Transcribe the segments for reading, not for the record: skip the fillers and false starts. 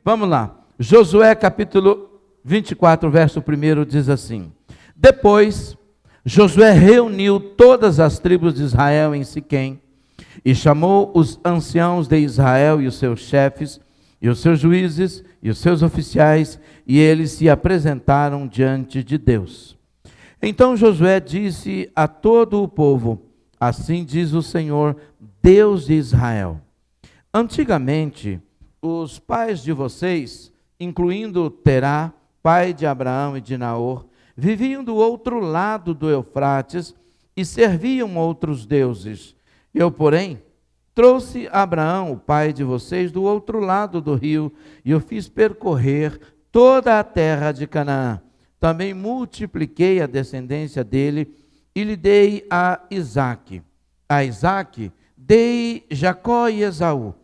Vamos lá. Josué capítulo 24, verso 1 diz assim: Depois Josué reuniu todas as tribos de Israel em Siquém e chamou os anciãos de Israel e os seus chefes e os seus juízes e os seus oficiais, e eles se apresentaram diante de Deus. Então Josué disse a todo o povo: Assim diz o Senhor, Deus de Israel: Antigamente, os pais de vocês, incluindo Terá, pai de Abraão e de Naor, viviam do outro lado do Eufrates e serviam outros deuses. Eu, porém, trouxe Abraão, o pai de vocês, do outro lado do rio, e o fiz percorrer toda a terra de Canaã. Também multipliquei a descendência dele e lhe dei a Isaque. A Isaque dei Jacó e Esaú.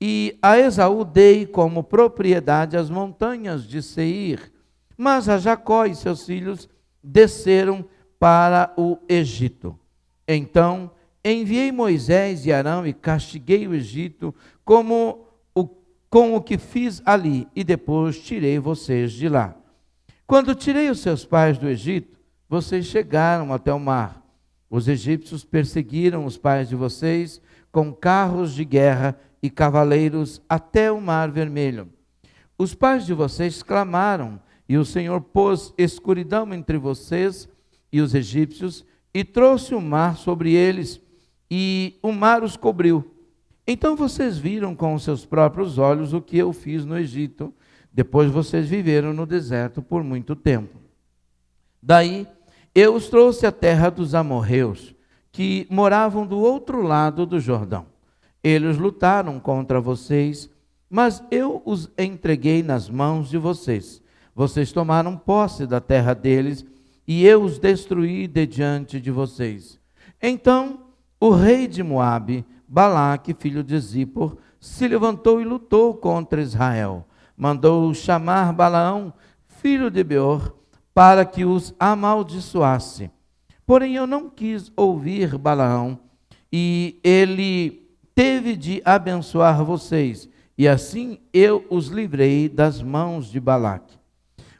E a Esaú dei como propriedade as montanhas de Seir. Mas a Jacó e seus filhos desceram para o Egito. Então enviei Moisés e Arão e castiguei o Egito com o que fiz ali, e depois tirei vocês de lá. Quando tirei os seus pais do Egito, vocês chegaram até o mar. Os egípcios perseguiram os pais de vocês com carros de guerra e cavaleiros até o mar vermelho. Os pais de vocês clamaram, e o Senhor pôs escuridão entre vocês e os egípcios, e trouxe o mar sobre eles, e o mar os cobriu. Então vocês viram com os seus próprios olhos o que eu fiz no Egito. Depois vocês viveram no deserto por muito tempo. Daí eu os trouxe à terra dos amorreus, que moravam do outro lado do Jordão. Eles lutaram contra vocês, mas eu os entreguei nas mãos de vocês. Vocês tomaram posse da terra deles, e eu os destruí de diante de vocês. Então o rei de Moabe, Balaque, filho de Zippor, se levantou e lutou contra Israel. Mandou chamar Balaão, filho de Beor, para que os amaldiçoasse. Porém eu não quis ouvir Balaão, e ele teve de abençoar vocês, e assim eu os livrei das mãos de Balaque.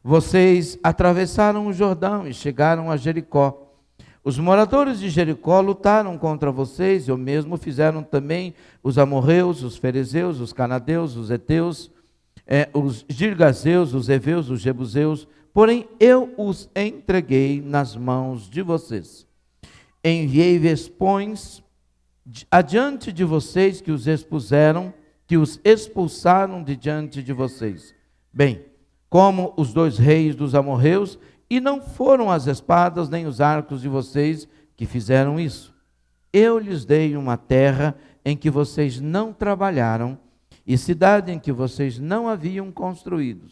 Vocês atravessaram o Jordão e chegaram a Jericó. Os moradores de Jericó lutaram contra vocês, e o mesmo fizeram também os amorreus, os ferezeus, os canadeus, os heteus, os girgazeus, os heveus, os jebuseus, porém eu os entreguei nas mãos de vocês. Enviei vespões adiante de vocês que os expuseram, que os expulsaram de diante de vocês. Bem, como os 2 reis dos amorreus, e não foram as espadas nem os arcos de vocês que fizeram isso. Eu lhes dei uma terra em que vocês não trabalharam, e cidade em que vocês não haviam construído.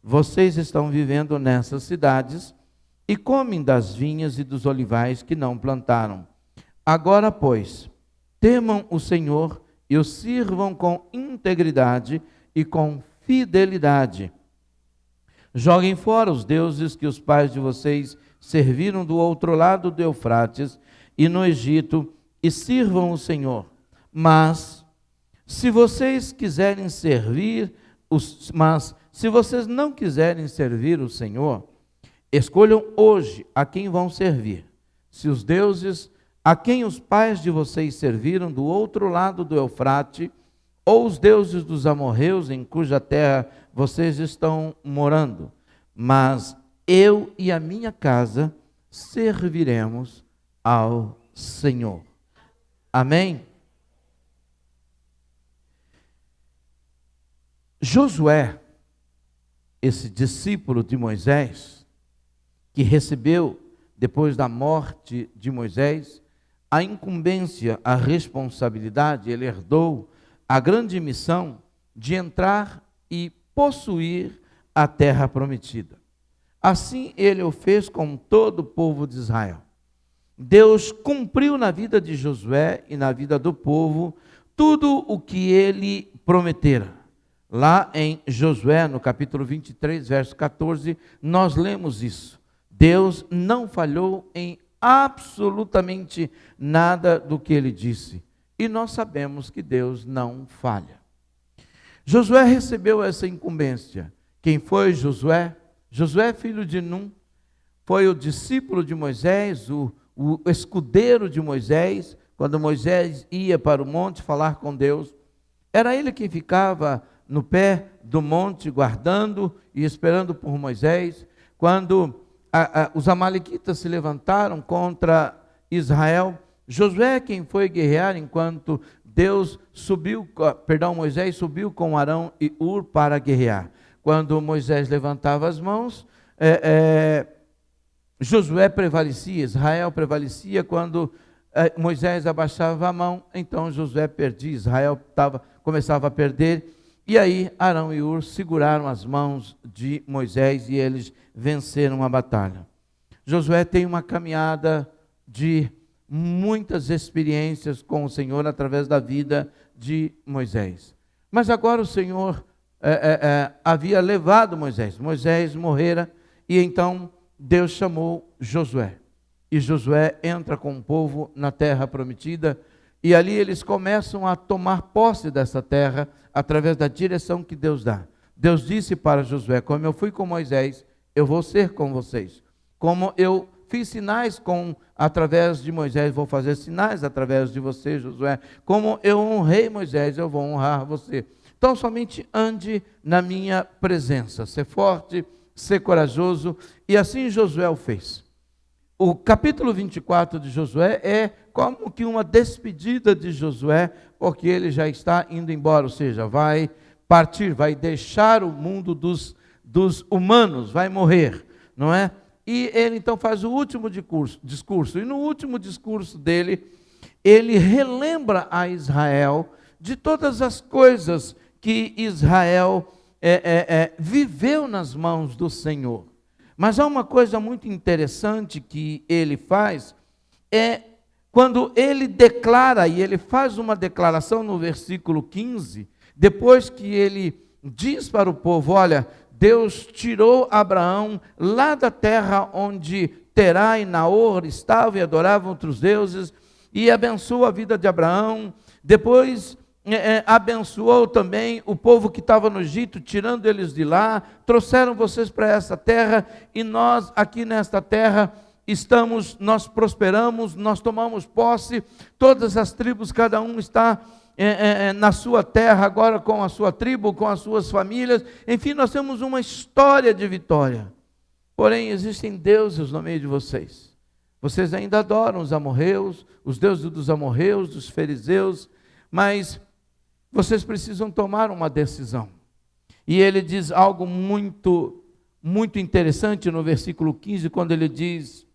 Vocês estão vivendo nessas cidades e comem das vinhas e dos olivais que não plantaram. Agora, pois, temam o Senhor e o sirvam com integridade e com fidelidade. Joguem fora os deuses que os pais de vocês serviram do outro lado do Eufrates e no Egito, e sirvam o Senhor. Mas se vocês não quiserem servir o Senhor, escolham hoje a quem vão servir. Se os deuses a quem os pais de vocês serviram do outro lado do Eufrate, ou os deuses dos amorreus em cuja terra vocês estão morando, mas eu e a minha casa serviremos ao Senhor. Amém? Josué, esse discípulo de Moisés, que recebeu, depois da morte de Moisés, a incumbência, a responsabilidade, ele herdou a grande missão de entrar e possuir a terra prometida. Assim ele o fez com todo o povo de Israel. Deus cumpriu na vida de Josué e na vida do povo tudo o que ele prometera. Lá em Josué, no capítulo 23, verso 14, nós lemos isso. Deus não falhou em absolutamente nada do que ele disse. E nós sabemos que Deus não falha. Josué recebeu essa incumbência. Quem foi Josué? Josué, filho de Num, foi o discípulo de Moisés, o escudeiro de Moisés, quando Moisés ia para o monte falar com Deus. Era ele quem ficava no pé do monte, guardando e esperando por Moisés. Quando os amalequitas se levantaram contra Israel, Josué quem foi guerrear enquanto Moisés subiu com Arão e Hur para guerrear. Quando Moisés levantava as mãos, Josué prevalecia, Israel prevalecia. Quando Moisés abaixava a mão, então Josué perdia, Israel começava a perder. E aí Arão e Hur seguraram as mãos de Moisés e eles venceram a batalha. Josué tem uma caminhada de muitas experiências com o Senhor através da vida de Moisés. Mas agora o Senhor havia levado Moisés. Moisés morrera e então Deus chamou Josué. E Josué entra com o povo na terra prometida e ali eles começam a tomar posse dessa terra através da direção que Deus dá. Deus disse para Josué: como eu fui com Moisés, eu vou ser com vocês. Como eu fiz sinais através de Moisés, vou fazer sinais através de você, Josué. Como eu honrei Moisés, eu vou honrar você. Então somente ande na minha presença, ser forte, ser corajoso. E assim Josué o fez. O capítulo 24 de Josué é como que uma despedida de Josué, porque ele já está indo embora, ou seja, vai partir, vai deixar o mundo dos humanos, vai morrer, não é? E ele então faz o último discurso, e no último discurso dele, ele relembra a Israel de todas as coisas que Israel viveu nas mãos do Senhor. Mas há uma coisa muito interessante que ele faz, quando ele declara, e ele faz uma declaração no versículo 15, depois que ele diz para o povo: olha, Deus tirou Abraão lá da terra onde Terá e Naor estavam e adoravam outros deuses, e abençoou a vida de Abraão. Depois abençoou também o povo que estava no Egito, tirando eles de lá, trouxeram vocês para essa terra, e nós aqui nesta terra nós prosperamos, nós tomamos posse, todas as tribos, cada um está na sua terra, agora com a sua tribo, com as suas famílias, enfim, nós temos uma história de vitória. Porém, existem deuses no meio de vocês. Vocês ainda adoram os amorreus, os deuses dos amorreus, dos fariseus, mas vocês precisam tomar uma decisão. E ele diz algo muito, muito interessante no versículo 15, quando ele diz: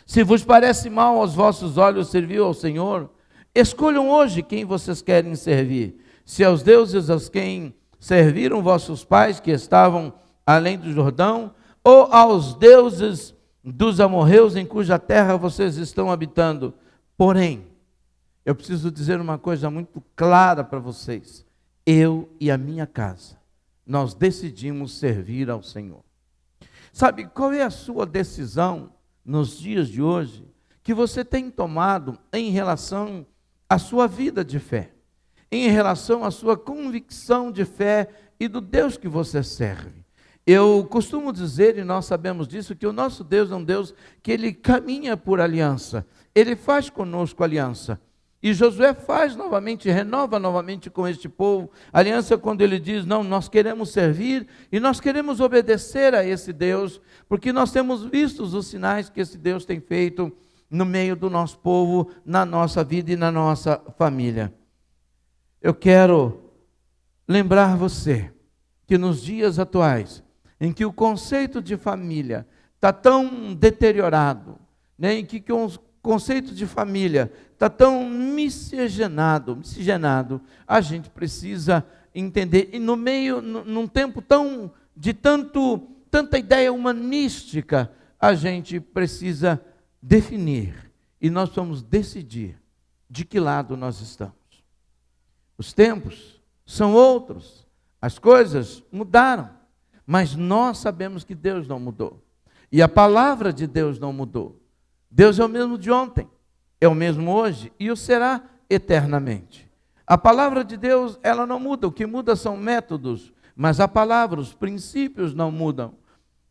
se vos parece mal aos vossos olhos servir ao Senhor, escolham hoje quem vocês querem servir. Se aos deuses aos quem serviram vossos pais que estavam além do Jordão, ou aos deuses dos amorreus em cuja terra vocês estão habitando. Porém, eu preciso dizer uma coisa muito clara para vocês. Eu e a minha casa, nós decidimos servir ao Senhor. Sabe qual é a sua decisão nos dias de hoje que você tem tomado em relação à sua vida de fé, em relação à sua convicção de fé e do Deus que você serve? Eu costumo dizer, e nós sabemos disso, que o nosso Deus é um Deus que ele caminha por aliança, ele faz conosco aliança. E Josué faz novamente, renova novamente com este povo aliança quando ele diz: não, nós queremos servir e nós queremos obedecer a esse Deus, porque nós temos visto os sinais que esse Deus tem feito no meio do nosso povo, na nossa vida e na nossa família. Eu quero lembrar você que nos dias atuais, em que o conceito de família está tão deteriorado, né, em que o conceito de família está tão miscigenado, a gente precisa entender, e no meio, num tempo de tanta ideia humanística, a gente precisa definir, e nós vamos decidir de que lado nós estamos. Os tempos são outros, as coisas mudaram, mas nós sabemos que Deus não mudou, e a palavra de Deus não mudou. Deus é o mesmo de ontem, é o mesmo hoje e o será eternamente. A palavra de Deus, ela não muda, o que muda são métodos, mas a palavra, os princípios não mudam.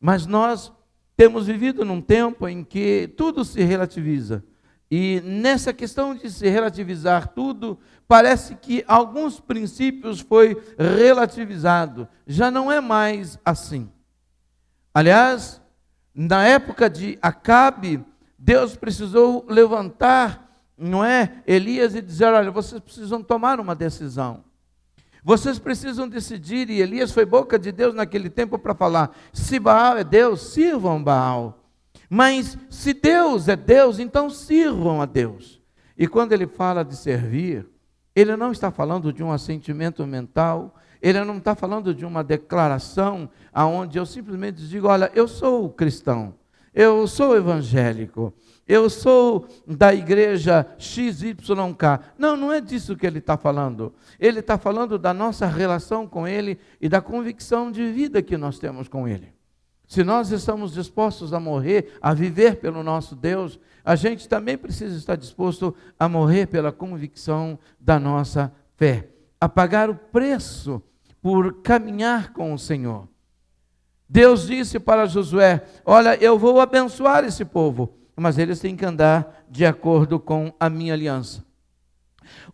Mas nós temos vivido num tempo em que tudo se relativiza. E nessa questão de se relativizar tudo, parece que alguns princípios foi relativizado. Já não é mais assim. Aliás, na época de Acabe, Deus precisou levantar, não é, Elias e dizer: olha, vocês precisam tomar uma decisão. Vocês precisam decidir, e Elias foi boca de Deus naquele tempo para falar: se Baal é Deus, sirvam Baal. Mas se Deus é Deus, então sirvam a Deus. E quando ele fala de servir, ele não está falando de um assentimento mental, ele não está falando de uma declaração aonde eu simplesmente digo: olha, eu sou cristão, eu sou evangélico, eu sou da igreja XYK. Não, não é disso que ele está falando. Ele está falando da nossa relação com ele e da convicção de vida que nós temos com ele. Se nós estamos dispostos a morrer, a viver pelo nosso Deus, a gente também precisa estar disposto a morrer pela convicção da nossa fé, a pagar o preço por caminhar com o Senhor. Deus disse para Josué: olha, eu vou abençoar esse povo, mas eles têm que andar de acordo com a minha aliança.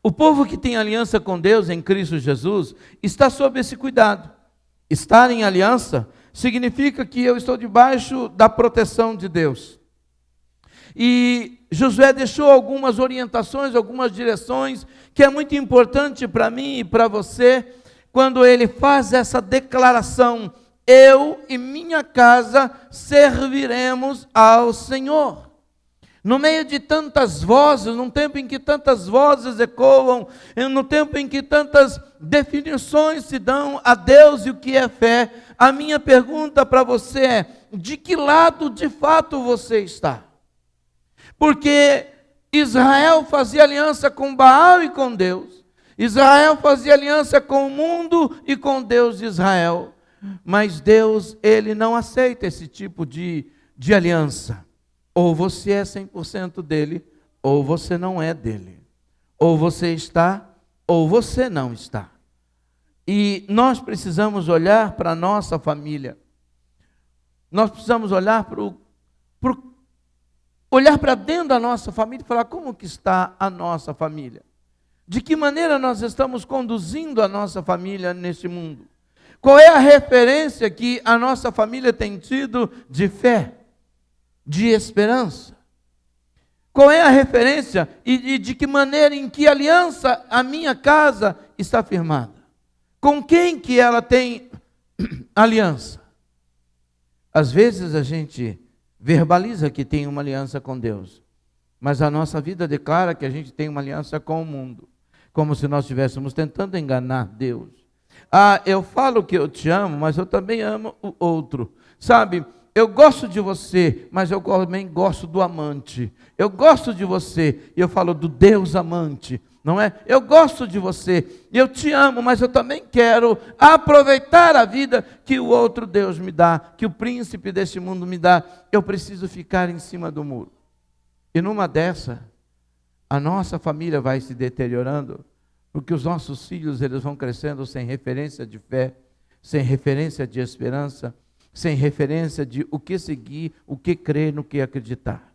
O povo que tem aliança com Deus em Cristo Jesus está sob esse cuidado. Estar em aliança significa que eu estou debaixo da proteção de Deus. E Josué deixou algumas orientações, algumas direções, que é muito importante para mim e para você, quando ele faz essa declaração: eu e minha casa serviremos ao Senhor. No meio de tantas vozes, num tempo em que tantas vozes ecoam, no tempo em que tantas definições se dão a Deus e o que é fé, a minha pergunta para você é: de que lado de fato você está? Porque Israel fazia aliança com Baal e com Deus. Israel fazia aliança com o mundo e com Deus de Israel. Mas Deus, ele não aceita esse tipo de aliança. Ou você é 100% dele, ou você não é dele. Ou você está, ou você não está. E nós precisamos olhar para a nossa família. Nós precisamos olhar olhar para dentro da nossa família e falar: como que está a nossa família? De que maneira nós estamos conduzindo a nossa família neste mundo? Qual é a referência que a nossa família tem tido de fé, de esperança? Qual é a referência e de que maneira, em que aliança a minha casa está firmada? Com quem que ela tem aliança? Às vezes a gente verbaliza que tem uma aliança com Deus, mas a nossa vida declara que a gente tem uma aliança com o mundo, como se nós estivéssemos tentando enganar Deus. Ah, eu falo que eu te amo, mas eu também amo o outro. Sabe, eu gosto de você, mas eu também gosto do amante. Eu gosto de você e eu falo do Deus amante, não é? Eu gosto de você, eu te amo, mas eu também quero aproveitar a vida que o outro Deus me dá, que o príncipe deste mundo me dá. Eu preciso ficar em cima do muro. E numa dessa, a nossa família vai se deteriorando, porque os nossos filhos, eles vão crescendo sem referência de fé, sem referência de esperança, sem referência de o que seguir, o que crer, no que acreditar.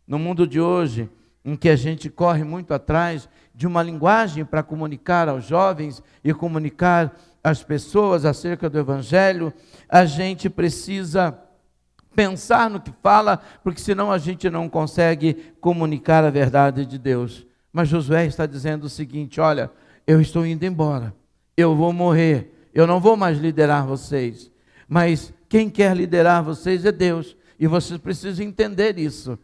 No mundo de hoje, em que a gente corre muito atrás de uma linguagem para comunicar aos jovens e comunicar às pessoas acerca do Evangelho, a gente precisa pensar no que fala, porque senão a gente não consegue comunicar a verdade de Deus. Mas Josué está dizendo o seguinte: olha, eu estou indo embora, eu vou morrer, eu não vou mais liderar vocês, mas quem quer liderar vocês é Deus, e vocês precisam entender isso.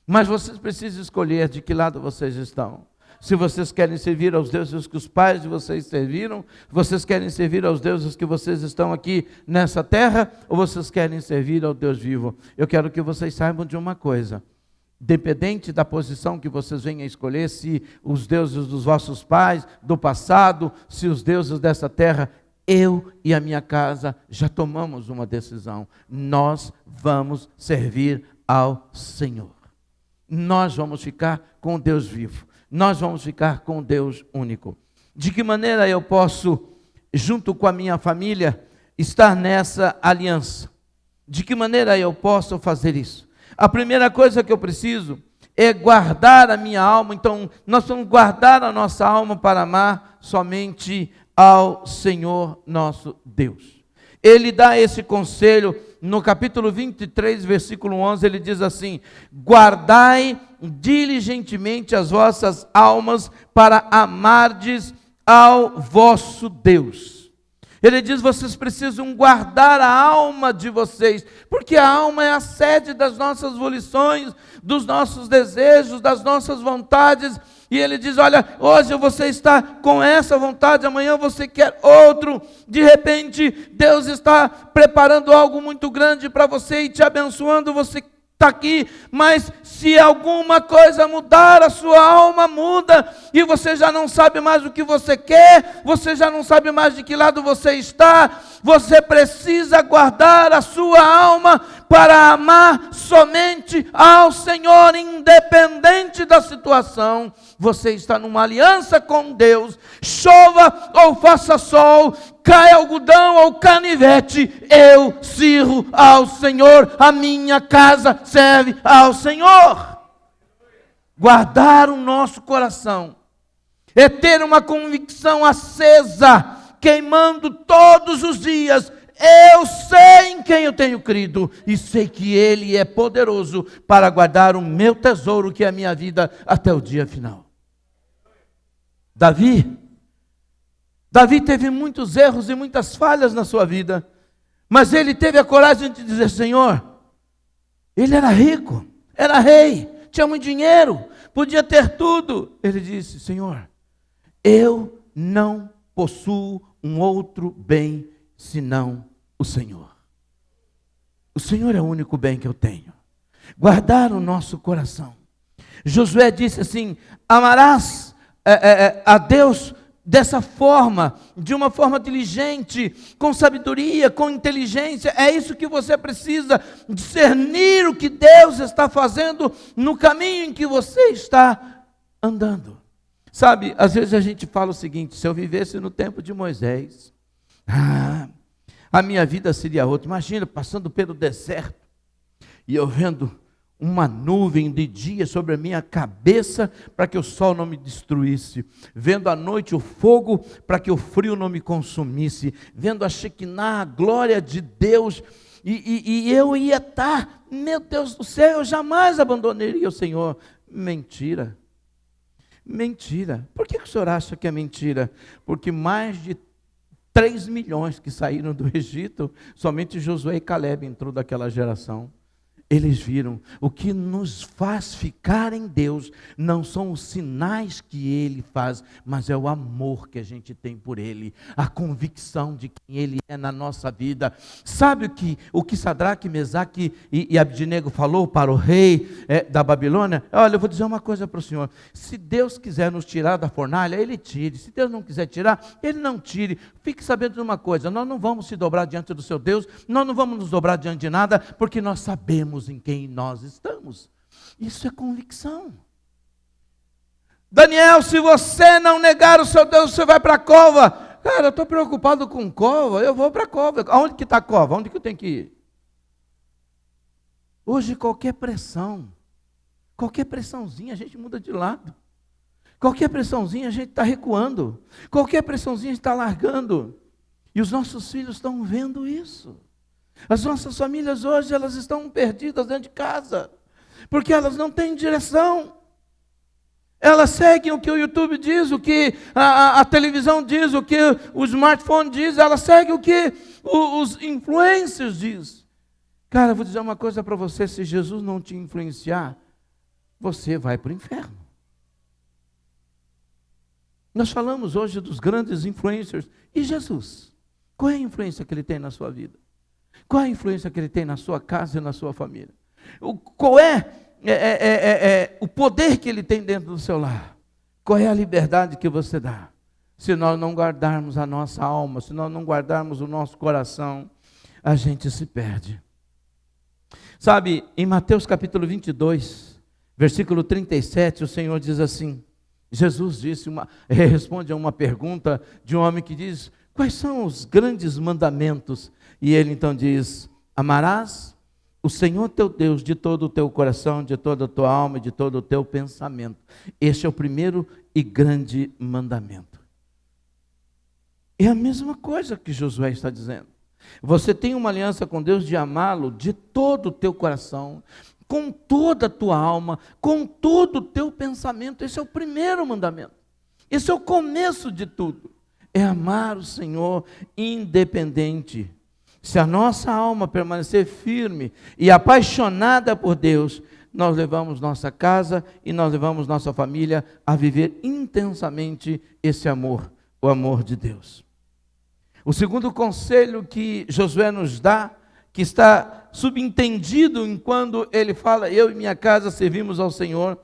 Mas vocês precisam escolher de que lado vocês estão. Se vocês querem servir aos deuses que os pais de vocês serviram, vocês querem servir aos deuses que vocês estão aqui nessa terra, ou vocês querem servir ao Deus vivo. Eu quero que vocês saibam de uma coisa: dependente da posição que vocês venham a escolher, se os deuses dos vossos pais, do passado, se os deuses dessa terra, eu e a minha casa já tomamos uma decisão. Nós vamos servir ao Senhor. Nós vamos ficar com o Deus vivo. Nós vamos ficar com o Deus único. De que maneira eu posso, junto com a minha família, estar nessa aliança? De que maneira eu posso fazer isso? A primeira coisa que eu preciso é guardar a minha alma. Então, nós vamos guardar a nossa alma para amar somente ao Senhor nosso Deus. Ele dá esse conselho no capítulo 23, versículo 11, ele diz assim: guardai diligentemente as vossas almas para amardes ao vosso Deus. Ele diz, vocês precisam guardar a alma de vocês, porque a alma é a sede das nossas volições, dos nossos desejos, das nossas vontades. E ele diz, olha, hoje você está com essa vontade, amanhã você quer outro. De repente, Deus está preparando algo muito grande para você e te abençoando, você está aqui, mas se alguma coisa mudar, a sua alma muda, e você já não sabe mais o que você quer, você já não sabe mais de que lado você está. Você precisa guardar a sua alma para amar somente ao Senhor, independente da situação. Você está numa aliança com Deus, chova ou faça sol, cai algodão ou canivete, eu sirvo ao Senhor, a minha casa serve ao Senhor. Guardar o nosso coração é ter uma convicção acesa, queimando todos os dias. Eu sei em quem eu tenho crido e sei que Ele é poderoso para guardar o meu tesouro, que é a minha vida, até o dia final. Davi teve muitos erros e muitas falhas na sua vida, mas ele teve a coragem de dizer, Senhor, ele era rico, era rei, tinha muito dinheiro, podia ter tudo. Ele disse, Senhor, eu não possuo um outro bem senão o Senhor. O Senhor é o único bem que eu tenho. Guardar o nosso coração. Josué disse assim, amarás a Deus dessa forma, de uma forma diligente, com sabedoria, com inteligência. É isso que você precisa, discernir o que Deus está fazendo no caminho em que você está andando. Sabe, às vezes a gente fala o seguinte, se eu vivesse no tempo de Moisés, a minha vida seria outra. Imagina, passando pelo deserto, e eu vendo uma nuvem de dia sobre a minha cabeça, para que o sol não me destruísse, vendo à noite o fogo, para que o frio não me consumisse, vendo a Shekinah, a glória de Deus, e eu ia estar, meu Deus do céu, eu jamais abandonaria o Senhor. Mentira. Mentira. Por que o senhor acha que é mentira? Porque mais de 3 milhões que saíram do Egito, somente Josué e Caleb entrou daquela geração. Eles viram, o que nos faz ficar em Deus não são os sinais que Ele faz, mas é o amor que a gente tem por Ele, a convicção de quem Ele é na nossa vida. Sabe o que Sadraque, Mesaque e Abdinego falou para o rei da Babilônia? Olha, eu vou dizer uma coisa para o senhor, se Deus quiser nos tirar da fornalha, Ele tire, se Deus não quiser tirar, Ele não tire. Fique sabendo de uma coisa, nós não vamos se dobrar diante do seu Deus, nós não vamos nos dobrar diante de nada, porque nós sabemos em quem nós estamos. Isso é convicção. Daniel, se você não negar o seu Deus, você vai para a cova. Cara, eu estou preocupado com cova, eu vou para a cova. Aonde que está a cova? Onde que eu tenho que ir? Hoje qualquer pressãozinha a gente muda de lado. Qualquer pressãozinha a gente está recuando. Qualquer pressãozinha a gente está largando. E os nossos filhos estão vendo isso. As nossas famílias hoje, elas estão perdidas dentro de casa, porque elas não têm direção. Elas seguem o que o YouTube diz, o que a televisão diz, o que o smartphone diz, elas seguem o que os influencers dizem. Cara, eu vou dizer uma coisa para você, se Jesus não te influenciar, você vai para o inferno. Nós falamos hoje dos grandes influencers, e Jesus? Qual é a influência que ele tem na sua vida? Qual é a influência que ele tem na sua casa e na sua família? Qual é o poder que ele tem dentro do seu lar? Qual é a liberdade que você dá? Se nós não guardarmos a nossa alma, se nós não guardarmos o nosso coração, a gente se perde. Sabe, em Mateus capítulo 22, versículo 37, o Senhor diz assim, Jesus responde a uma pergunta de um homem que diz: quais são os grandes mandamentos? E ele então diz: amarás o Senhor teu Deus de todo o teu coração, de toda a tua alma e de todo o teu pensamento. Este é o primeiro e grande mandamento. É a mesma coisa que Josué está dizendo. Você tem uma aliança com Deus de amá-lo de todo o teu coração, com toda a tua alma, com todo o teu pensamento. Esse é o primeiro mandamento. Esse é o começo de tudo. É amar o Senhor independente. Se a nossa alma permanecer firme e apaixonada por Deus, nós levamos nossa casa e nós levamos nossa família a viver intensamente esse amor, o amor de Deus. O segundo conselho que Josué nos dá, que está subentendido enquanto ele fala: eu e minha casa servimos ao Senhor,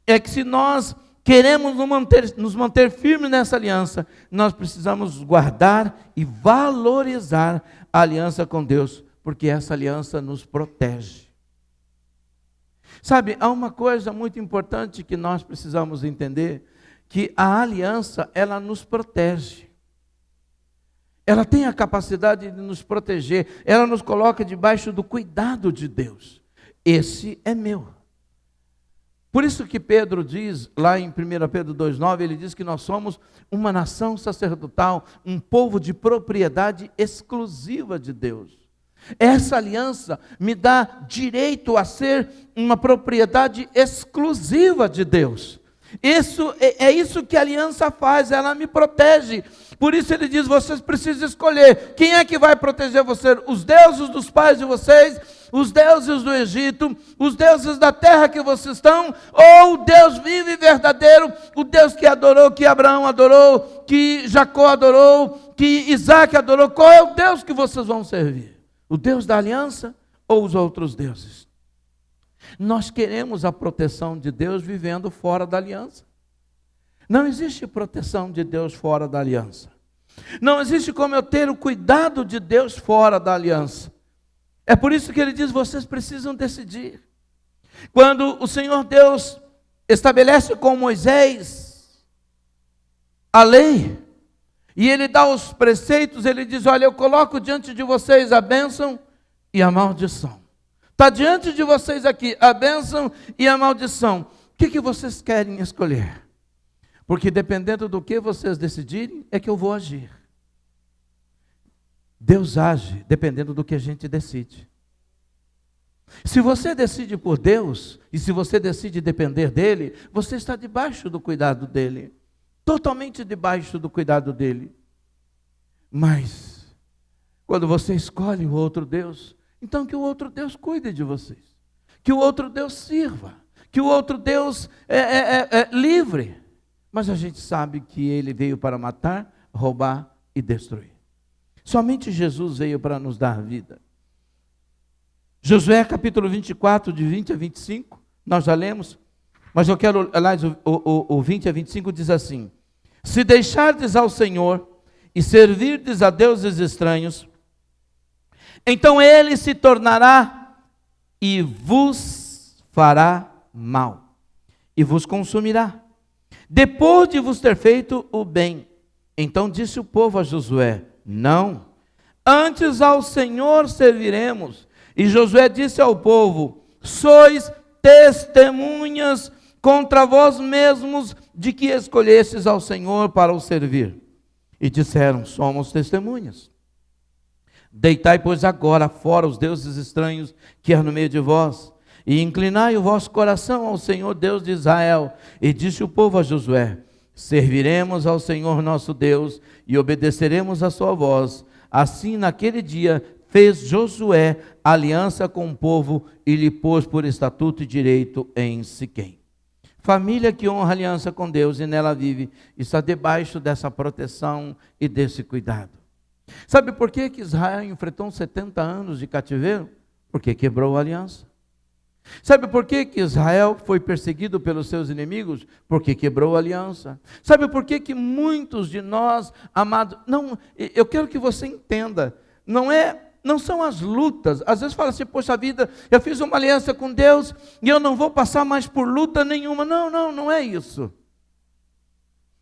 é que se nós queremos nos manter firmes nessa aliança, nós precisamos guardar e valorizar a aliança com Deus, porque essa aliança nos protege. Sabe, há uma coisa muito importante que nós precisamos entender, que a aliança, ela nos protege. Ela tem a capacidade de nos proteger, ela nos coloca debaixo do cuidado de Deus. Esse é meu. Por isso que Pedro diz, lá em 1 Pedro 2,9, ele diz que nós somos uma nação sacerdotal, um povo de propriedade exclusiva de Deus. Essa aliança me dá direito a ser uma propriedade exclusiva de Deus. É isso que a aliança faz, ela me protege. Por isso ele diz: vocês precisam escolher quem é que vai proteger você, os deuses dos pais de vocês, os deuses do Egito, os deuses da terra que vocês estão, ou o Deus vivo e verdadeiro, o Deus que adorou, que Abraão adorou, que Jacó adorou, que Isaac adorou. Qual é o Deus que vocês vão servir? O Deus da aliança ou os outros deuses? Nós queremos a proteção de Deus vivendo fora da aliança. Não existe proteção de Deus fora da aliança. Não existe como eu ter o cuidado de Deus fora da aliança. É por isso que ele diz: vocês precisam decidir. Quando o Senhor Deus estabelece com Moisés a lei, e ele dá os preceitos, ele diz: olha, eu coloco diante de vocês a bênção e a maldição. Está diante de vocês aqui a bênção e a maldição. O que vocês querem escolher? Porque dependendo do que vocês decidirem, é que eu vou agir. Deus age dependendo do que a gente decide. Se você decide por Deus, e se você decide depender dEle, você está debaixo do cuidado dEle. Totalmente debaixo do cuidado dEle. Mas, quando você escolhe o outro Deus, então que o outro Deus cuide de vocês, que o outro Deus sirva, que o outro Deus é livre. Mas a gente sabe que ele veio para matar, roubar e destruir. Somente Jesus veio para nos dar vida. Josué capítulo 24, de 20 a 25, nós já lemos, mas eu quero, aliás, o 20 a 25 diz assim: se deixardes ao Senhor e servirdes a deuses estranhos, então ele se tornará e vos fará mal, e vos consumirá, depois de vos ter feito o bem. Então disse o povo a Josué: não, antes ao Senhor serviremos. E Josué disse ao povo: sois testemunhas contra vós mesmos de que escolhestes ao Senhor para o servir. E disseram: somos testemunhas. Deitai, pois, agora fora os deuses estranhos que há no meio de vós, e inclinai o vosso coração ao Senhor Deus de Israel. E disse o povo a Josué: serviremos ao Senhor nosso Deus e obedeceremos a sua voz. Assim, naquele dia, fez Josué aliança com o povo e lhe pôs por estatuto e direito em Siquém. Família que honra a aliança com Deus e nela vive, está debaixo dessa proteção e desse cuidado. Sabe por que Israel enfrentou 70 anos de cativeiro? Porque quebrou a aliança. Sabe por que Israel foi perseguido pelos seus inimigos? Porque quebrou a aliança. Sabe por que muitos de nós, amados, eu quero que você entenda, não são as lutas. Às vezes fala assim: poxa vida, eu fiz uma aliança com Deus e eu não vou passar mais por luta nenhuma. Não é isso.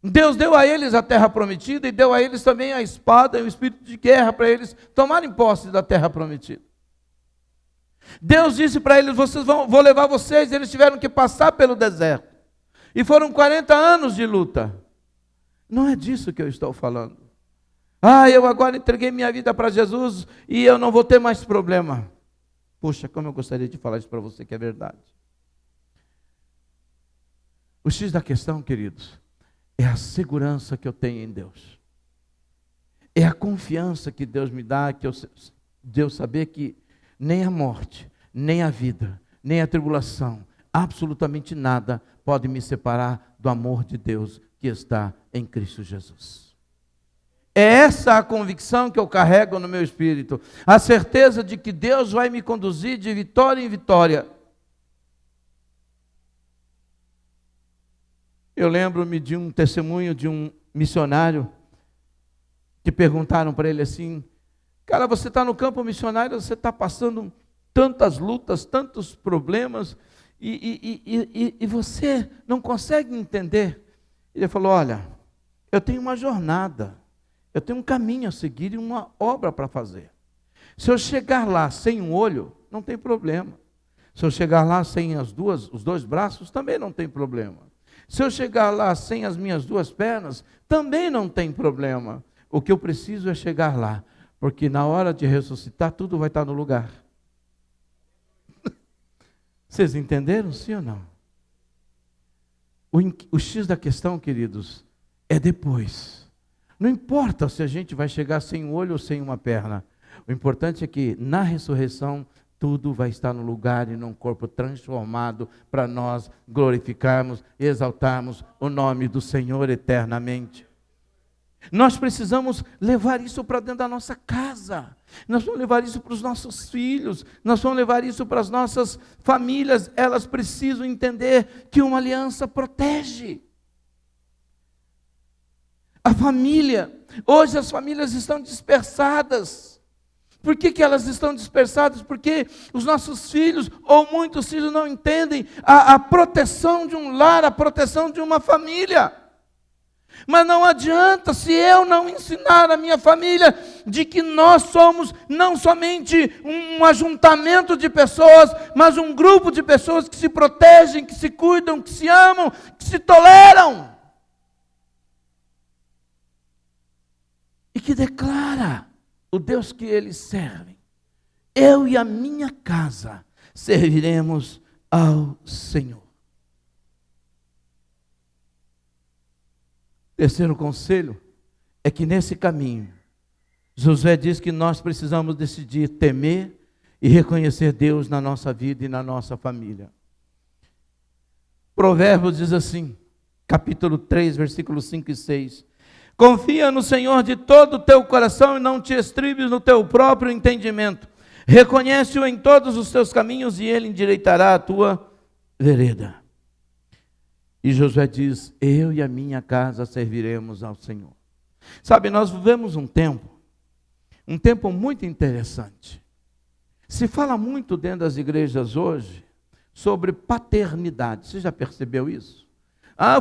Deus deu a eles a terra prometida e deu a eles também a espada e o espírito de guerra para eles tomarem posse da terra prometida. Deus disse para eles: vou levar vocês. Eles tiveram que passar pelo deserto. E foram 40 anos de luta. Não é disso que eu estou falando. Eu agora entreguei minha vida para Jesus e eu não vou ter mais problema. Poxa, como eu gostaria de falar isso para você, que é verdade. O X da questão, queridos, é a segurança que eu tenho em Deus. É a confiança que Deus me dá, de eu saber que nem a morte, nem a vida, nem a tribulação, absolutamente nada pode me separar do amor de Deus que está em Cristo Jesus. É essa a convicção que eu carrego no meu espírito, a certeza de que Deus vai me conduzir de vitória em vitória. Eu lembro-me de um testemunho de um missionário que perguntaram para ele assim: cara, você está no campo missionário, você está passando tantas lutas, tantos problemas, e você não consegue entender. Ele falou: olha, eu tenho uma jornada, eu tenho um caminho a seguir e uma obra para fazer. Se eu chegar lá sem um olho, não tem problema. Se eu chegar lá sem os dois braços, também não tem problema. Se eu chegar lá sem as minhas duas pernas, também não tem problema. O que eu preciso é chegar lá, porque na hora de ressuscitar, tudo vai estar no lugar. Vocês entenderam, sim ou não? O X da questão, queridos, é depois. Não importa se a gente vai chegar sem um olho ou sem uma perna. O importante é que na ressurreição, tudo vai estar no lugar e num corpo transformado para nós glorificarmos, exaltarmos o nome do Senhor eternamente. Nós precisamos levar isso para dentro da nossa casa. Nós vamos levar isso para os nossos filhos. Nós vamos levar isso para as nossas famílias. Elas precisam entender que uma aliança protege. A família, hoje as famílias estão dispersadas. Por que elas estão dispersadas? Porque os nossos filhos, ou muitos filhos, não entendem a proteção de um lar, a proteção de uma família. Mas não adianta se eu não ensinar a minha família de que nós somos não somente um ajuntamento de pessoas, mas um grupo de pessoas que se protegem, que se cuidam, que se amam, que se toleram. E que declara o Deus que eles servem: eu e a minha casa serviremos ao Senhor. Terceiro conselho é que nesse caminho, Josué diz que nós precisamos decidir temer e reconhecer Deus na nossa vida e na nossa família. Provérbios diz assim, capítulo 3, versículos 5 e 6. Confia no Senhor de todo o teu coração e não te estribes no teu próprio entendimento. Reconhece-o em todos os teus caminhos e ele endireitará a tua vereda. E Josué diz: eu e a minha casa serviremos ao Senhor. Sabe, nós vivemos um tempo muito interessante. Se fala muito dentro das igrejas hoje sobre paternidade. Você já percebeu isso?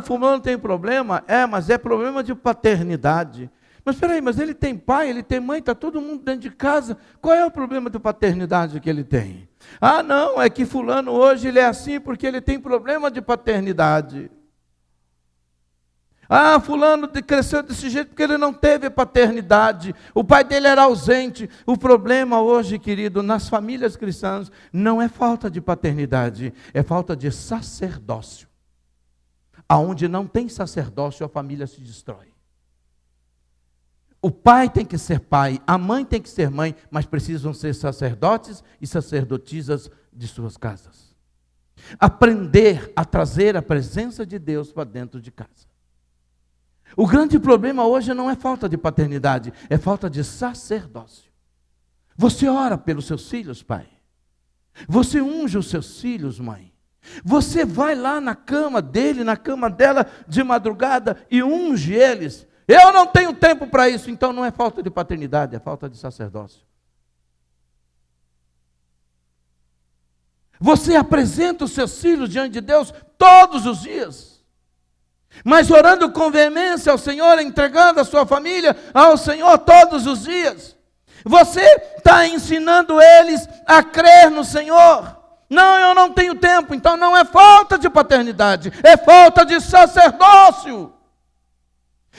Fulano tem problema? Mas é problema de paternidade. Mas espera aí, mas ele tem pai, ele tem mãe, está todo mundo dentro de casa. Qual é o problema de paternidade que ele tem? Não, é que fulano hoje ele é assim porque ele tem problema de paternidade. Fulano cresceu desse jeito porque ele não teve paternidade. O pai dele era ausente. O problema hoje, querido, nas famílias cristãs, não é falta de paternidade, é falta de sacerdócio. Aonde não tem sacerdócio, a família se destrói. O pai tem que ser pai, a mãe tem que ser mãe, mas precisam ser sacerdotes e sacerdotisas de suas casas. Aprender a trazer a presença de Deus para dentro de casa. O grande problema hoje não é falta de paternidade, é falta de sacerdócio. Você ora pelos seus filhos, pai. Você unge os seus filhos, mãe. Você vai lá na cama dele, na cama dela, de madrugada e unge eles. Eu não tenho tempo para isso. Então não é falta de paternidade, é falta de sacerdócio. Você apresenta os seus filhos diante de Deus todos os dias. mas orando com veemência ao Senhor, entregando a sua família ao Senhor todos os dias. Você está ensinando eles a crer no Senhor. Não, eu não tenho tempo. Então não é falta de paternidade, é falta de sacerdócio.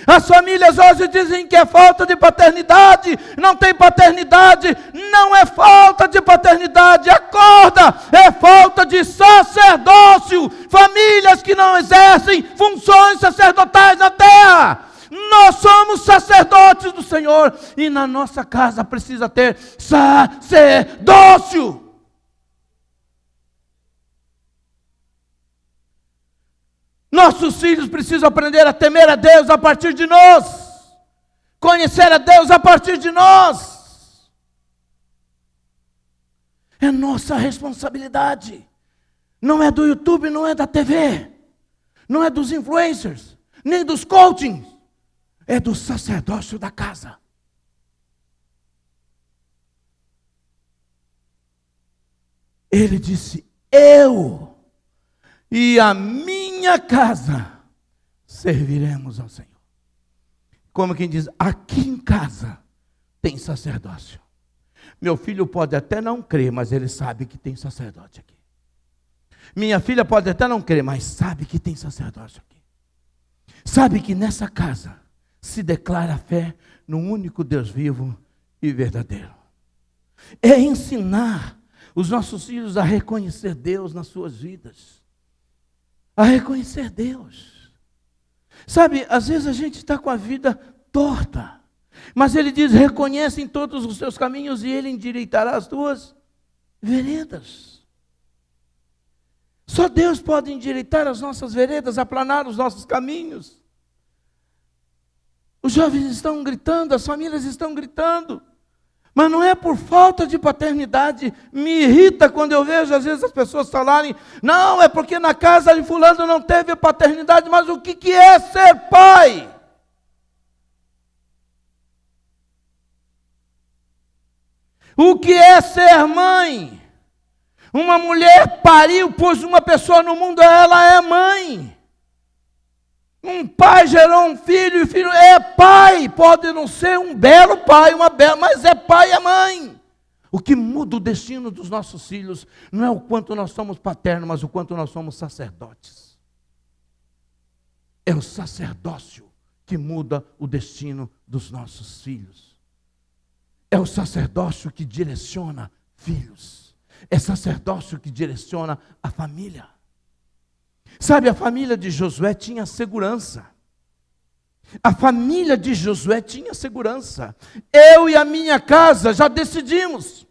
As famílias hoje dizem que é falta de paternidade. Não tem paternidade, não é falta de paternidade. Acorda, é falta de sacerdócio. Famílias que não exercem funções sacerdotais na terra. Nós somos sacerdotes do Senhor e na nossa casa precisa ter sacerdócio. Nossos filhos precisam aprender a temer a Deus a partir de nós, conhecer a Deus a partir de nós. É nossa responsabilidade. Não é do YouTube, não é da TV, não é dos influencers, nem dos coachings, é do sacerdócio da casa. Ele disse: eu e a minha casa serviremos ao Senhor. Como quem diz, aqui em casa tem sacerdócio. Meu filho pode até não crer, mas ele sabe que tem sacerdote aqui. Minha filha pode até não crer, mas sabe que tem sacerdócio aqui. Sabe que nessa casa se declara a fé no único Deus vivo e verdadeiro. É ensinar os nossos filhos a reconhecer Deus nas suas vidas. A reconhecer Deus. Sabe, às vezes a gente está com a vida torta, mas ele diz: reconhece em todos os teus caminhos e ele endireitará as tuas veredas. Só Deus pode endireitar as nossas veredas, aplanar os nossos caminhos. Os jovens estão gritando, as famílias estão gritando, mas não é por falta de paternidade. Me irrita quando eu vejo às vezes as pessoas falarem: não, é porque na casa de fulano não teve paternidade. Mas o que é ser pai? O que é ser mãe? Uma mulher pariu, pôs uma pessoa no mundo, ela é mãe. Um pai gerou um filho, e o filho é pai. Pode não ser um belo pai, mas é pai e é mãe. O que muda o destino dos nossos filhos não é o quanto nós somos paternos, mas o quanto nós somos sacerdotes. É o sacerdócio que muda o destino dos nossos filhos. É o sacerdócio que direciona filhos. É sacerdócio que direciona a família. Sabe, a família de Josué tinha segurança. A família de Josué tinha segurança. Eu e a minha casa já decidimos.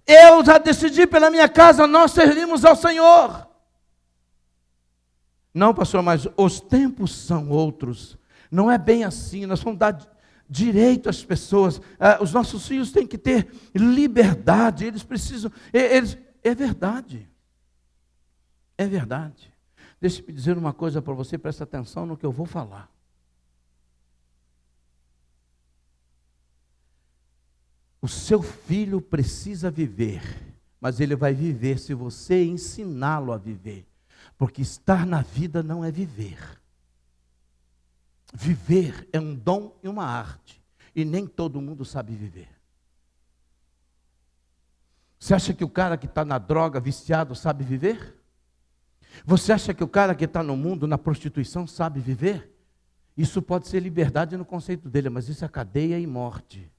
Eu já decidi pela minha casa, nós servimos ao Senhor. Não, pastor, mas os tempos são outros. Não é bem assim, nós vamos dar direito às pessoas. Os nossos filhos têm que ter liberdade, eles precisam, é verdade. É verdade. Deixa-me dizer uma coisa para você, presta atenção no que eu vou falar. O seu filho precisa viver, mas ele vai viver se você ensiná-lo a viver. Porque estar na vida não é viver. Viver é um dom e uma arte, e nem todo mundo sabe viver. Você acha que o cara que está na droga, viciado, sabe viver? Você acha que o cara que está no mundo, na prostituição, sabe viver? Isso pode ser liberdade no conceito dele, mas isso é cadeia e morte.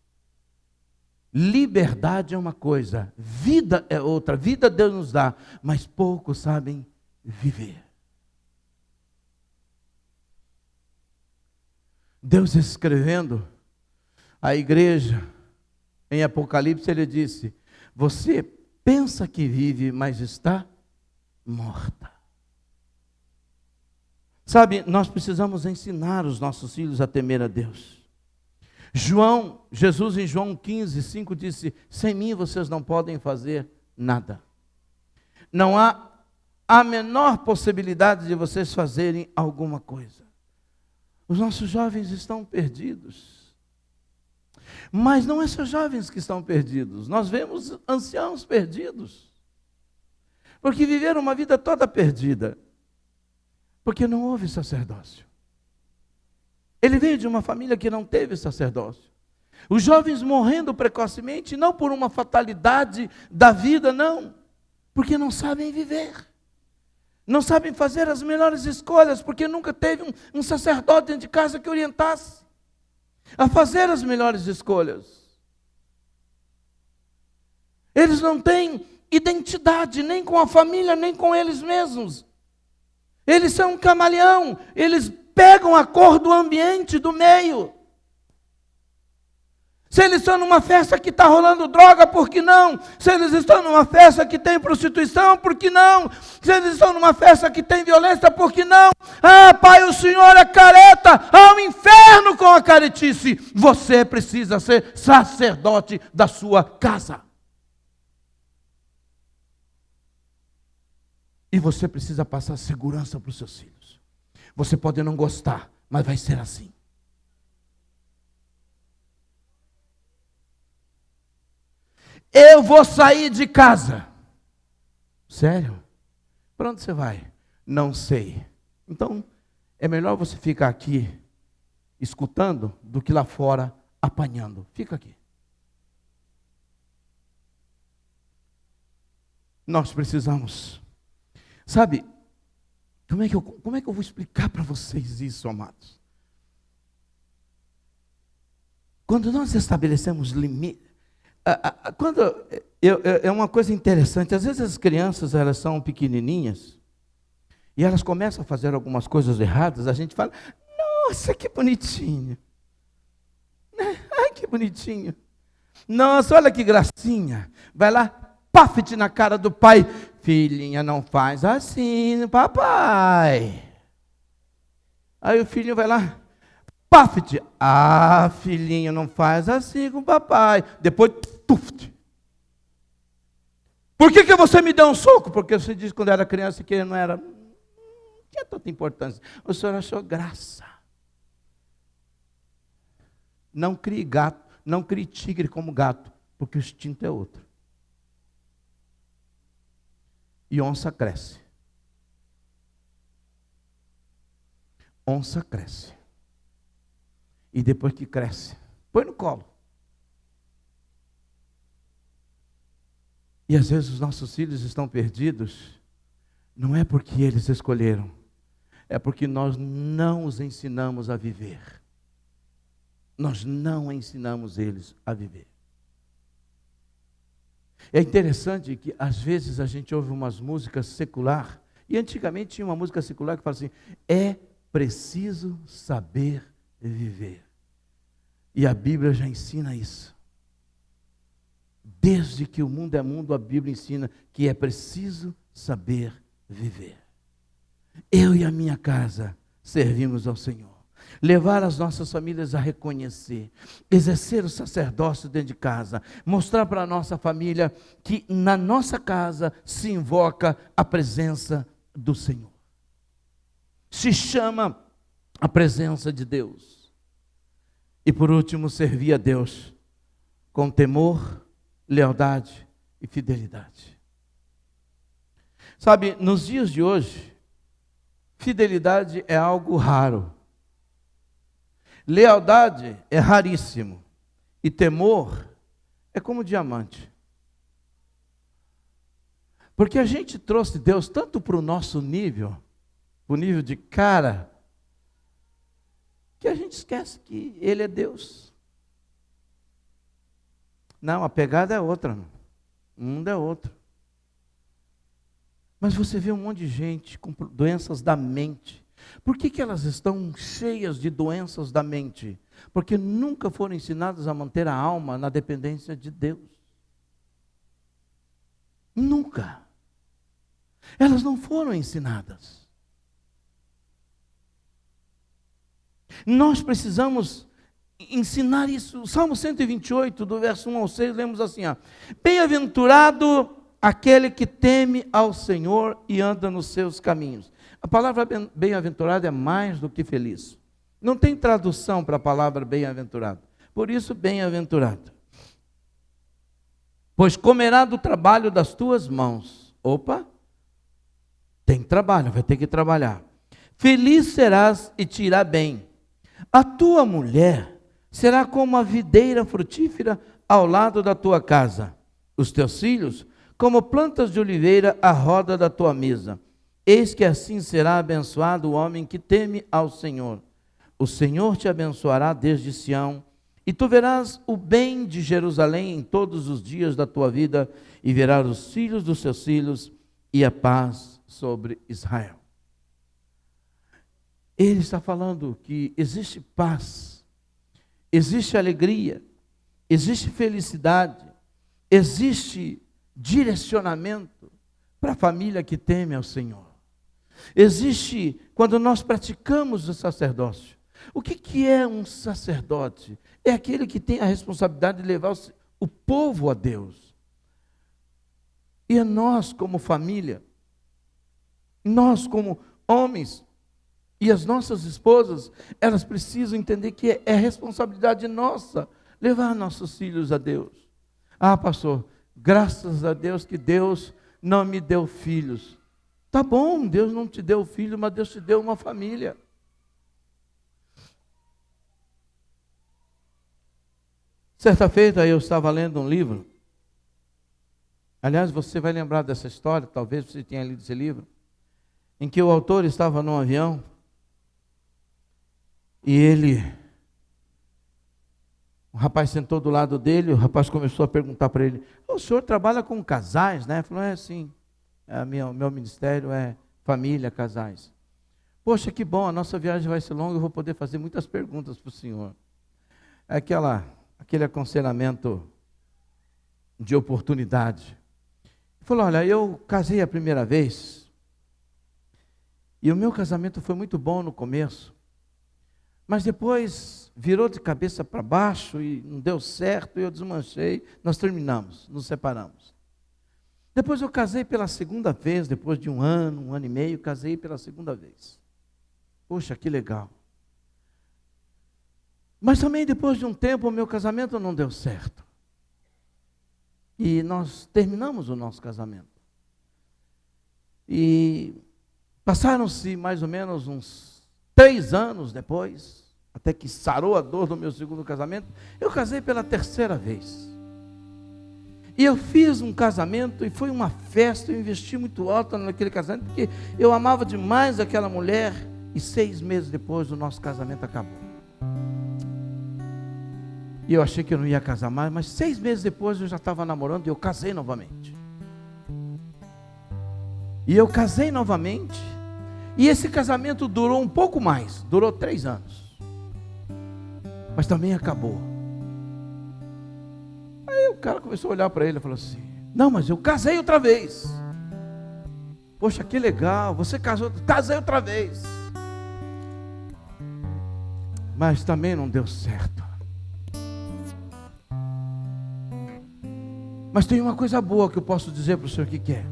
Liberdade é uma coisa, vida é outra. Vida Deus nos dá, mas poucos sabem viver. Deus escrevendo a igreja em Apocalipse, ele disse: você pensa que vive, mas está morta. Sabe, nós precisamos ensinar os nossos filhos a temer a Deus. Jesus em João 15:5 disse: sem mim vocês não podem fazer nada. Não há a menor possibilidade de vocês fazerem alguma coisa. Os nossos jovens estão perdidos. Mas não é só jovens que estão perdidos. Nós vemos anciãos perdidos. Porque viveram uma vida toda perdida. Porque não houve sacerdócio. Ele veio de uma família que não teve sacerdócio. Os jovens morrendo precocemente, não por uma fatalidade da vida, não. Porque não sabem viver. Não sabem fazer as melhores escolhas, porque nunca teve um sacerdote dentro de casa que orientasse a fazer as melhores escolhas. Eles não têm identidade nem com a família, nem com eles mesmos. Eles são um camaleão, eles pegam a cor do ambiente, do meio. Se eles estão numa festa que está rolando droga, por que não? Se eles estão numa festa que tem prostituição, por que não? Se eles estão numa festa que tem violência, por que não? Ah, Pai, o Senhor é careta, ao inferno com a caretice. Você precisa ser sacerdote da sua casa. E você precisa passar segurança para os seus filhos. Você pode não gostar, mas vai ser assim. Eu vou sair de casa. Sério? Para onde você vai? Não sei. Então, é melhor você ficar aqui escutando do que lá fora apanhando. Fica aqui. Nós precisamos. Sabe, como é que eu vou explicar para vocês isso, amados? Quando nós estabelecemos limites, é uma coisa interessante, às vezes as crianças, elas são pequenininhas, e elas começam a fazer algumas coisas erradas, a gente fala, nossa, que bonitinho. Ai, que bonitinho. Nossa, olha que gracinha. Vai lá, pafete na cara do pai. Filhinha, não faz assim, papai. Aí o filhinho vai lá, pafete. Ah, filhinho, não faz assim com o papai. Depois, tuft. Por que você me deu um soco? Porque você disse quando era criança que ele não era. Não tinha tanta importância. O senhor achou graça. Não crie gato, não crie tigre como gato, porque o instinto é outro. E onça cresce. Onça cresce. E depois que cresce, põe no colo. E às vezes os nossos filhos estão perdidos, não é porque eles escolheram, é porque nós não os ensinamos a viver. Nós não ensinamos eles a viver. É interessante que às vezes a gente ouve umas músicas secular, e antigamente tinha uma música secular que fala assim, é preciso saber viver. E a Bíblia já ensina isso. Desde que o mundo é mundo, a Bíblia ensina que é preciso saber viver. Eu e a minha casa servimos ao Senhor. Levar as nossas famílias a reconhecer, exercer o sacerdócio dentro de casa, mostrar para a nossa família que na nossa casa se invoca a presença do Senhor. Se chama a presença de Deus. E por último, servir a Deus com temor, lealdade e fidelidade. Sabe, nos dias de hoje, fidelidade é algo raro. Lealdade é raríssimo. E temor é como diamante. Porque a gente trouxe Deus tanto para o nosso nível, para o nível de cara, que a gente esquece que Ele é Deus. Não, a pegada é outra. O mundo é outro. Mas você vê um monte de gente com doenças da mente. Por que elas estão cheias de doenças da mente? Porque nunca foram ensinadas a manter a alma na dependência de Deus. Nunca. Elas não foram ensinadas. Nós precisamos ensinar isso. Salmo 128, do verso 1 ao 6, lemos assim, ó. Bem-aventurado aquele que teme ao Senhor e anda nos seus caminhos. A palavra bem-aventurado é mais do que feliz. Não tem tradução para a palavra bem-aventurado. Por isso, bem-aventurado. Pois comerá do trabalho das tuas mãos. Opa! Tem trabalho, vai ter que trabalhar. Feliz serás e te irá bem. A tua mulher será como a videira frutífera ao lado da tua casa. Os teus filhos, como plantas de oliveira à roda da tua mesa. Eis que assim será abençoado o homem que teme ao Senhor. O Senhor te abençoará desde Sião, e tu verás o bem de Jerusalém em todos os dias da tua vida, e verás os filhos dos seus filhos, e a paz sobre Israel. Ele está falando que existe paz, existe alegria, existe felicidade, existe direcionamento para a família que teme ao Senhor. Existe, quando nós praticamos o sacerdócio. O que é um sacerdote? É aquele que tem a responsabilidade de levar o povo a Deus. E é nós como família, nós como homens, e as nossas esposas, elas precisam entender que é responsabilidade nossa levar nossos filhos a Deus. Ah, pastor, graças a Deus que Deus não me deu filhos. Tá bom, Deus não te deu filho, mas Deus te deu uma família. Certa feita eu estava lendo um livro. Aliás, você vai lembrar dessa história, talvez você tenha lido esse livro, em que o autor estava num avião e o rapaz sentou do lado dele, o rapaz começou a perguntar para ele: o senhor trabalha com casais, né? Ele falou: é, sim, meu ministério é família, casais. Poxa, que bom, a nossa viagem vai ser longa, eu vou poder fazer muitas perguntas para o senhor. Aquele aconselhamento de oportunidade. Ele falou: olha, eu casei a primeira vez, e o meu casamento foi muito bom no começo, mas depois virou de cabeça para baixo e não deu certo, e eu desmanchei, nós terminamos, nos separamos. Depois eu casei pela segunda vez, depois de um ano e meio, casei pela segunda vez. Poxa, que legal. Mas também depois de um tempo o meu casamento não deu certo. E nós terminamos o nosso casamento. E passaram-se mais ou menos uns 3 anos depois, até que sarou a dor do meu segundo casamento, eu casei pela terceira vez. E eu fiz um casamento e foi uma festa, eu investi muito alto naquele casamento, porque eu amava demais aquela mulher, e 6 meses depois o nosso casamento acabou. E eu achei que eu não ia casar mais, mas 6 meses depois eu já estava namorando e eu casei novamente. E eu casei novamente, e esse casamento durou um pouco mais, durou 3 anos. Mas também acabou. Aí o cara começou a olhar para ele e falou assim: não, mas eu casei outra vez. Poxa, que legal, você casou, casei outra vez. Mas também não deu certo. Mas tem uma coisa boa que eu posso dizer para o senhor que é.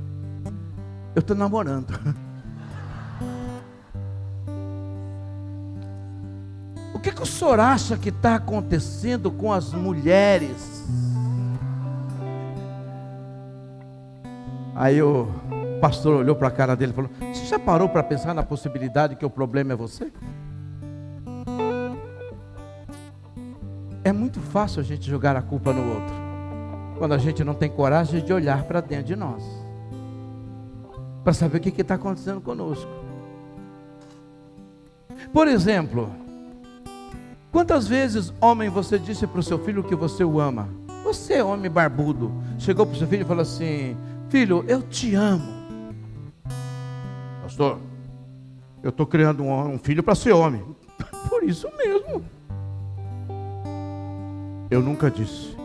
Eu estou namorando. O que o senhor acha que está acontecendo com as mulheres? Aí o pastor olhou para a cara dele e falou: você já parou para pensar na possibilidade que o problema é você? É muito fácil a gente jogar a culpa no outro, quando a gente não tem coragem de olhar para dentro de nós, para saber o que está acontecendo conosco. Por exemplo, quantas vezes, homem, você disse para o seu filho que você o ama? Você, homem barbudo, chegou para o seu filho e falou assim: filho, eu te amo. Pastor, eu estou criando um filho para ser homem. Por isso mesmo. Eu nunca disse.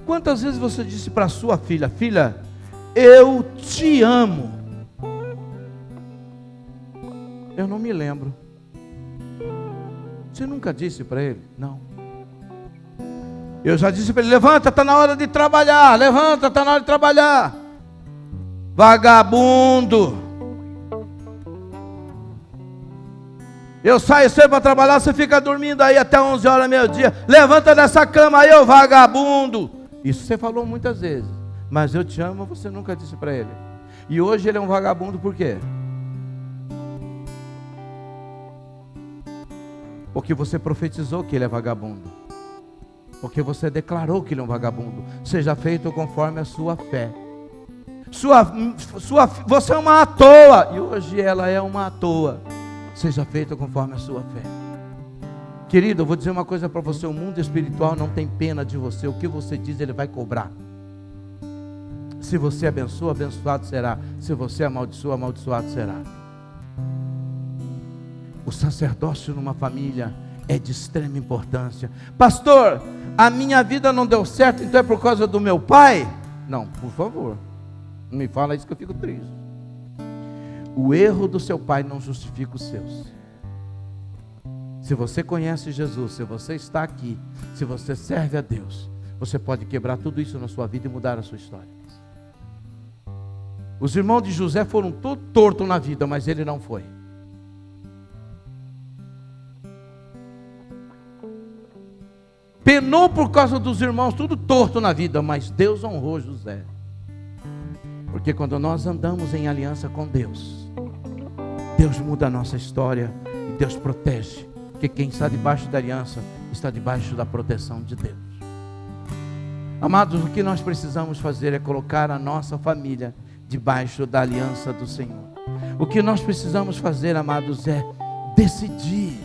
Quantas vezes você disse para sua filha: filha, eu te amo? Eu não me lembro. Você nunca disse para ele? Não. Eu já disse para ele: levanta, está na hora de trabalhar. Levanta, está na hora de trabalhar. Vagabundo. Eu saio cedo para trabalhar, você fica dormindo aí até 11 horas, meio-dia. Levanta dessa cama aí, ô vagabundo. Isso você falou muitas vezes. Mas eu te amo, você nunca disse para ele. E hoje ele é um vagabundo por quê? Porque você profetizou que ele é vagabundo. Porque você declarou que ele é um vagabundo. Seja feito conforme a sua fé. Você é uma à toa. E hoje ela é uma à toa. Seja feito conforme a sua fé. Querido, eu vou dizer uma coisa para você. O mundo espiritual não tem pena de você. O que você diz, ele vai cobrar. Se você abençoa, abençoado será. Se você amaldiçoa, amaldiçoado será. O sacerdócio numa família é de extrema importância. Pastor, a minha vida não deu certo, então é por causa do meu pai? Não, por favor, não me fala isso que eu fico triste. O erro do seu pai não justifica os seus. Se você conhece Jesus, se você está aqui, se você serve a Deus, você pode quebrar tudo isso na sua vida e mudar a sua história. Os irmãos de José foram tudo torto na vida, mas ele não foi. Penou por causa dos irmãos, tudo torto na vida, mas Deus honrou José. Porque quando nós andamos em aliança com Deus, Deus muda a nossa história e Deus protege. Porque quem está debaixo da aliança está debaixo da proteção de Deus. Amados, o que nós precisamos fazer é colocar a nossa família debaixo da aliança do Senhor. O que nós precisamos fazer, amados, é decidir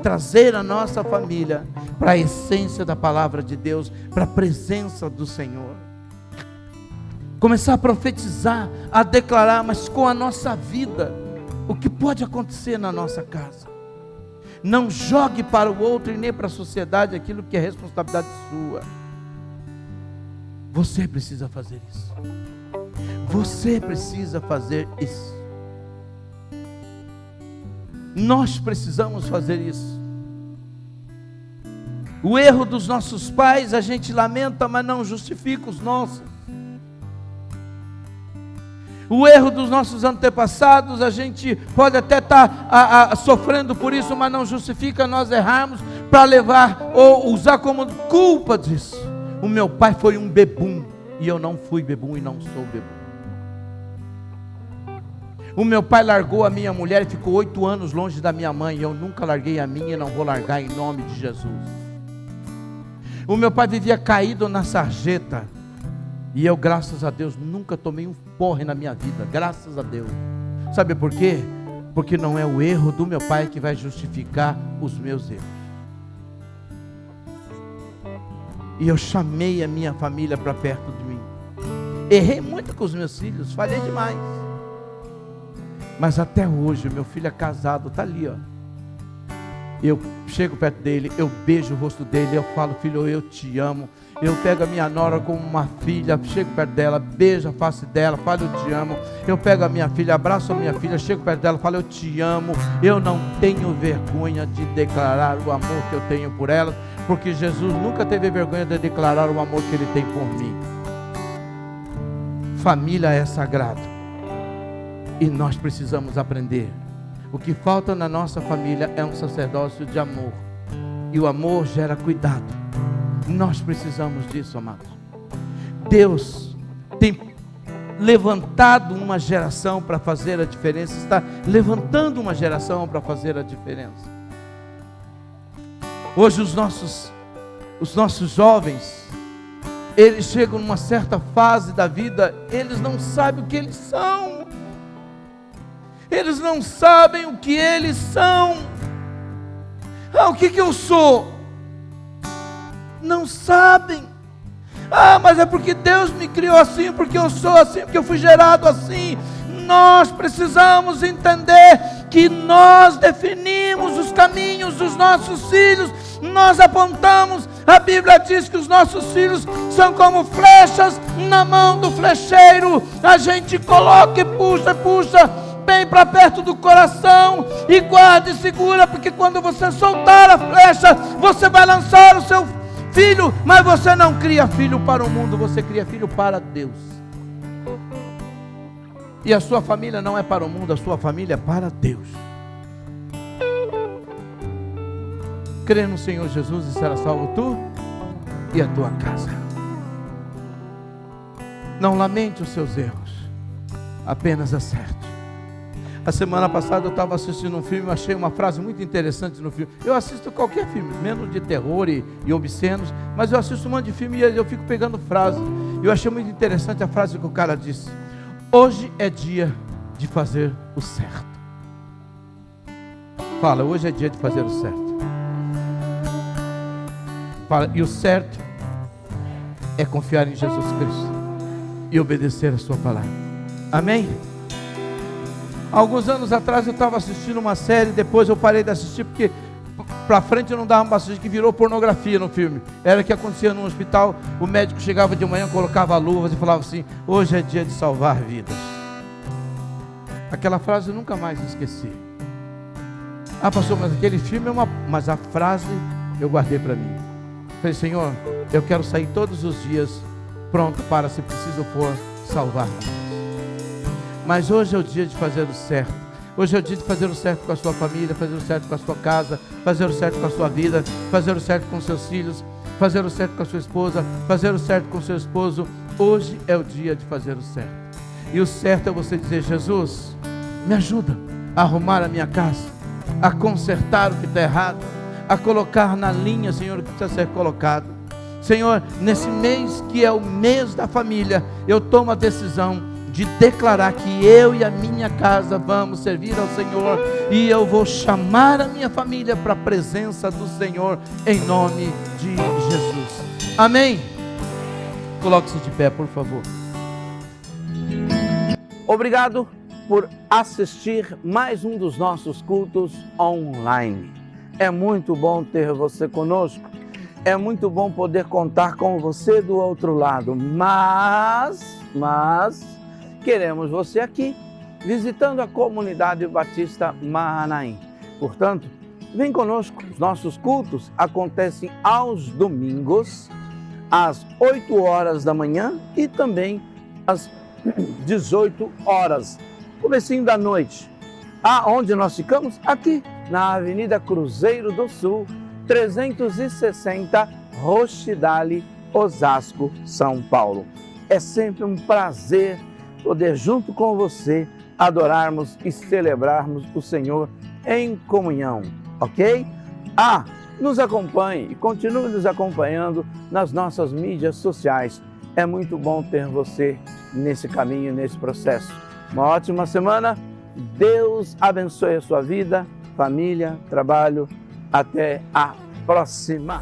trazer a nossa família para a essência da palavra de Deus, para a presença do Senhor. Começar a profetizar, a declarar, mas com a nossa vida, o que pode acontecer na nossa casa. Não jogue para o outro e nem para a sociedade aquilo que é responsabilidade sua. Você precisa fazer isso. Você precisa fazer isso. Nós precisamos fazer isso. O erro dos nossos pais a gente lamenta, mas não justifica os nossos. O erro dos nossos antepassados a gente pode até estar sofrendo por isso, mas não justifica nós errarmos para levar ou usar como culpa disso. O meu pai foi um bebum e eu não fui bebum e não sou bebum. O meu pai largou a minha mulher e ficou 8 anos longe da minha mãe. Eu nunca larguei a minha e não vou largar em nome de Jesus. O meu pai vivia caído na sarjeta. E eu, graças a Deus, nunca tomei um porre na minha vida. Graças a Deus. Sabe por quê? Porque não é o erro do meu pai que vai justificar os meus erros. E eu chamei a minha família para perto de mim. Errei muito com os meus filhos, falhei demais. Mas até hoje, meu filho é casado, está ali, ó. Eu chego perto dele, eu beijo o rosto dele, eu falo, filho, eu te amo. Eu pego a minha nora como uma filha, chego perto dela, beijo a face dela, falo, eu te amo. Eu pego a minha filha, abraço a minha filha, chego perto dela, falo, eu te amo. Eu não tenho vergonha de declarar o amor que eu tenho por ela, porque Jesus nunca teve vergonha de declarar o amor que ele tem por mim. Família é sagrado. E nós precisamos aprender. O que falta na nossa família é um sacerdócio de amor. E o amor gera cuidado. Nós precisamos disso, amados. Deus tem levantado uma geração para fazer a diferença. Está levantando uma geração para fazer a diferença. Hoje os nossos jovens, eles chegam numa certa fase da vida, eles não sabem o que eles são. Eles não sabem o que eles são. O que eu sou? Não sabem. Mas é porque Deus me criou assim, porque eu sou assim, porque eu fui gerado assim. Nós precisamos entender que nós definimos os caminhos dos nossos filhos. Nós apontamos. A Bíblia diz que os nossos filhos são como flechas na mão do flecheiro. A gente coloca e puxa bem para perto do coração e guarda e segura, porque quando você soltar a flecha, você vai lançar o seu filho, mas você não cria filho para o mundo, você cria filho para Deus. E a sua família não é para o mundo, a sua família é para Deus. Crê no Senhor Jesus e será salvo tu e a tua casa. Não lamente os seus erros, apenas acerte. A semana passada eu estava assistindo um filme, achei uma frase muito interessante no filme. Eu assisto qualquer filme, menos de terror e obscenos, mas eu assisto um monte de filme e eu fico pegando frases. Eu achei muito interessante a frase que o cara disse: hoje é dia de fazer o certo. Fala, hoje é dia de fazer o certo. Fala, e o certo é confiar em Jesus Cristo e obedecer a sua palavra. Amém? Alguns anos atrás eu estava assistindo uma série, depois eu parei de assistir porque para frente eu não dava para assistir, que virou pornografia no filme. Era o que acontecia no hospital, o médico chegava de manhã, colocava luvas e falava assim: hoje é dia de salvar vidas. Aquela frase eu nunca mais esqueci. Ah, pastor, mas aquele filme é mas a frase eu guardei para mim. Falei: Senhor, eu quero sair todos os dias pronto para, se preciso for, salvar vidas. Mas hoje é o dia de fazer o certo. Hoje é o dia de fazer o certo com a sua família, fazer o certo com a sua casa, fazer o certo com a sua vida, fazer o certo com seus filhos, fazer o certo com a sua esposa, fazer o certo com o seu esposo. Hoje é o dia de fazer o certo. E o certo é você dizer: Jesus, me ajuda a arrumar a minha casa, a consertar o que está errado, a colocar na linha, Senhor, o que precisa ser colocado. Senhor, nesse mês que é o mês da família, eu tomo a decisão de declarar que eu e a minha casa vamos servir ao Senhor, e eu vou chamar a minha família para a presença do Senhor, em nome de Jesus. Amém? Coloque-se de pé, por favor. Obrigado por assistir mais um dos nossos cultos online. É muito bom ter você conosco. É muito bom poder contar com você do outro lado. Mas queremos você aqui, visitando a comunidade Batista Mahanaim. Portanto, vem conosco. Os nossos cultos acontecem aos domingos, às 8 horas da manhã e também às 18 horas, comecinho da noite. Aonde nós ficamos? Aqui, na Avenida Cruzeiro do Sul, 360, Roxidale, Osasco, São Paulo. É sempre um prazer poder, junto com você, adorarmos e celebrarmos o Senhor em comunhão, ok? Nos acompanhe e continue nos acompanhando nas nossas mídias sociais. É muito bom ter você nesse caminho, nesse processo. Uma ótima semana. Deus abençoe a sua vida, família, trabalho. Até a próxima.